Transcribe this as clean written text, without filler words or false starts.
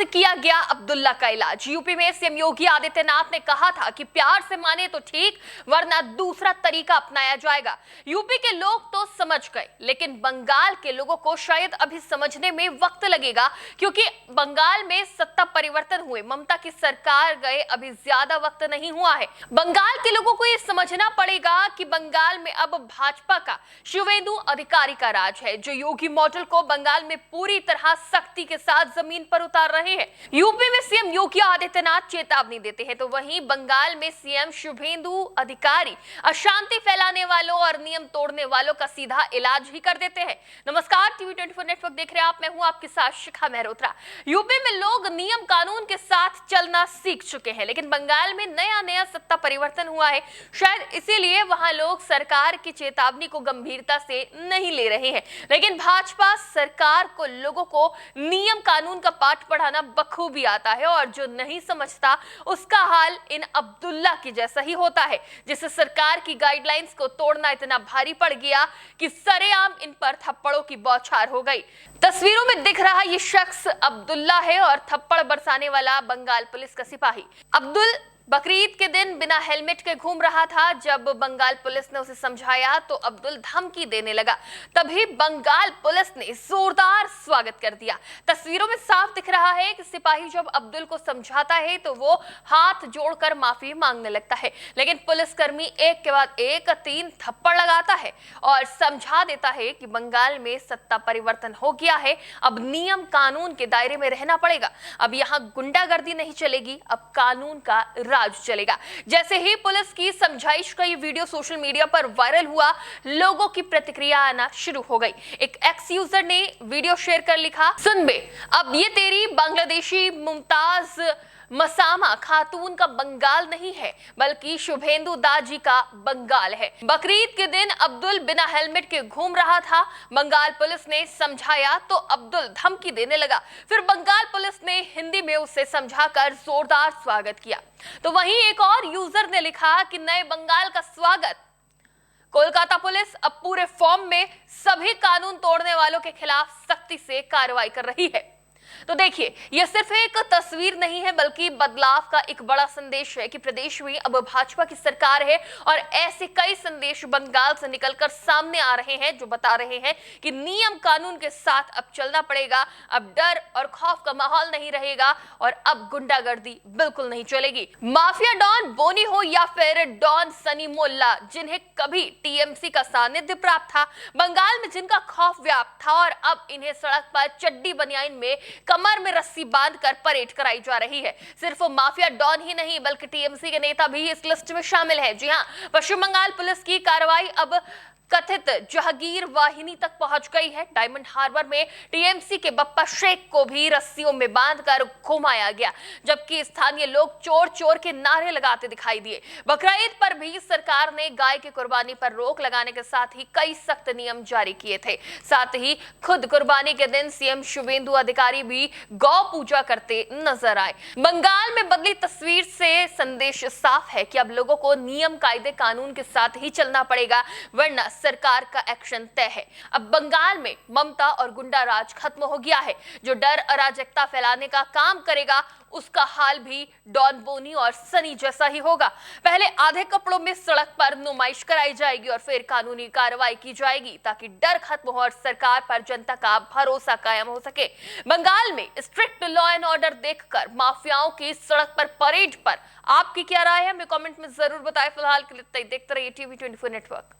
से किया गया अब्दुल्ला का इलाज। यूपी में सीएम योगी आदित्यनाथ ने कहा था कि प्यार से माने तो ठीक, वरना दूसरा तरीका अपनाया जाएगा। यूपी के लोग तो समझ गए, लेकिन बंगाल के लोगों को शायद अभी समझने में वक्त लगेगा, क्योंकि बंगाल में सत्ता परिवर्तन हुए, ममता की सरकार गए अभी ज्यादा वक्त नहीं हुआ है। बंगाल के लोगों को यह समझना पड़ेगा कि बंगाल में अब भाजपा का शुवेंदु अधिकारी का राज है, जो योगी मॉडल को बंगाल में पूरी तरह सख्ती के साथ जमीन पर उतार रहे हैं। यूपी में सीएम योगी आदित्यनाथ चेतावनी देते हैं, तो वहीं बंगाल में सीएम शुभेंदु अधिकारी अशांति फैलाने वालों और नियम तोड़ने वालों का सीधा इलाज ही कर देते हैं। नमस्कार, टीवी 24 नेटवर्क देख रहे हैं आप, मैं हूं आपके साथ शिखा मेहरोत्रा। यूपी में लोग नियम कानून के साथ चलना सीख चुके हैं, लेकिन बंगाल में नया नया सत्ता परिवर्तन हुआ है। शायद इसीलिए वहां लोग सरकार की चेतावनी को गंभीरता से नहीं ले रहे हैं, लेकिन भाजपा सरकार को लोगों को नियम कानून का पाठ पढ़ाना बखूबी आता है, और जो नहीं समझता उसका हाल इन अब्दुल्ला की जैसा ही होता है, जिससे सरकार की गाइडलाइंस को तोड़ना इतना भारी पड़ गया कि सरेआम इन पर थप्पड़ों की बौछार हो गई। तस्वीरों में दिख रहा ये शख्स अब्दुल्ला है और थप्पड़ बरसाने वाला बंगाल पुलिस का सिपाही। अब्दुल बकरीद के दिन बिना हेलमेट के घूम रहा था। जब बंगाल पुलिस ने उसे समझाया तो अब्दुल धमकी देने लगा। तभी बंगाल पुलिस ने जोरदार स्वागत कर दिया। तस्वीरों में साफ दिख रहा है कि सिपाही जब अब्दुल को समझाता है तो वो हाथ जोड़कर माफी मांगने लगता है, लेकिन पुलिसकर्मी एक के बाद एक 3 थप्पड़ लगाता है और समझा देता है कि बंगाल में सत्ता परिवर्तन हो गया है, अब नियम कानून के दायरे में रहना पड़ेगा। अब यहाँ गुंडागर्दी नहीं चलेगी, अब कानून का राज चलेगा। जैसे ही पुलिस की समझाइश का ये वीडियो सोशल मीडिया पर वायरल हुआ, लोगों की प्रतिक्रिया आना शुरू हो गई। एक एक्स यूजर ने वीडियो शेयर कर लिखा, सुन बे, अब ये तेरी बांग्लादेशी मुमताज मसामा खातून का बंगाल नहीं है, बल्कि शुभेंदु दाजी का बंगाल है। बकरीद के दिन अब्दुल बिना हेलमेट के घूम रहा था। बंगाल पुलिस ने समझाया तो अब्दुल धमकी देने लगा। फिर बंगाल पुलिस ने हिंदी में उसे समझाकर जोरदार स्वागत किया। तो वहीं एक और यूजर ने लिखा कि नए बंगाल का स्वागत। कोलकाता पुलिस अब पूरे फॉर्म में सभी कानून तोड़ने वालों के खिलाफ सख्ती से कार्रवाई कर रही है। तो देखिए, यह सिर्फ एक तस्वीर नहीं है, बल्कि बदलाव का एक बड़ा संदेश है कि प्रदेश में अब भाजपा की सरकार है, और ऐसे कई संदेश बंगाल से निकलकर सामने आ रहे हैं जो बता रहे हैं कि नियम कानून के साथ अब चलना पड़ेगा। अब डर और खौफ का माहौल नहीं रहेगा और अब गुंडागर्दी बिल्कुल नहीं चलेगी। माफिया डॉन बोनी हो या फिर डॉन सनी मोल्ला, जिन्हें कभी टीएमसी का सानिध्य प्राप्त था, बंगाल में जिनका खौफ व्याप्त था, और अब इन्हें सड़क पर चड्डी बनियाइन में कमर में रस्सी बांधकर परेड कराई जा रही है। सिर्फ माफिया डॉन ही नहीं, बल्कि टीएमसी के नेता भी इस लिस्ट में शामिल है। जी हां, पश्चिम बंगाल पुलिस की कार्रवाई अब कथित जहांगीर वाहिनी तक पहुंच गई है। डायमंड हार्बर में टीएमसी के बप्पा शेख को भी रस्सियों में बांधकर घुमाया गया, जबकि स्थानीय लोग चोर चोर के नारे लगाते दिखाई दिए। बकरीद पर भी सरकार ने गाय की कुर्बानी पर रोक लगाने के साथ ही कई सख्त नियम जारी किए थे। साथ ही खुद कुर्बानी के दिन सीएम शुभेंदु अधिकारी भी गौ पूजा करते नजर आए। बंगाल में बदली तस्वीर से संदेश साफ है कि अब लोगों को नियम कायदे कानून के साथ ही चलना पड़ेगा, वरना सरकार का एक्शन तय है। अब बंगाल में ममता और गुंडा राज खत्म हो गया है। जो डर अराजकता फैलाने का काम करेगा, उसका हाल भी डॉन बोनी और सनी जैसा ही होगा। पहले आधे कपड़ों में सड़क पर नुमाइश कराई जाएगी और फिर कानूनी कार्रवाई की जाएगी, ताकि डर खत्म हो और सरकार पर जनता का भरोसा कायम हो सके। बंगाल में स्ट्रिक्ट लॉ एंड ऑर्डर देखकर माफियाओं की सड़क पर परेड पर आपकी क्या राय है, हमें कमेंट में जरूर बताएं। फिलहाल के लिए देखते रहिए टीवी 24 नेटवर्क।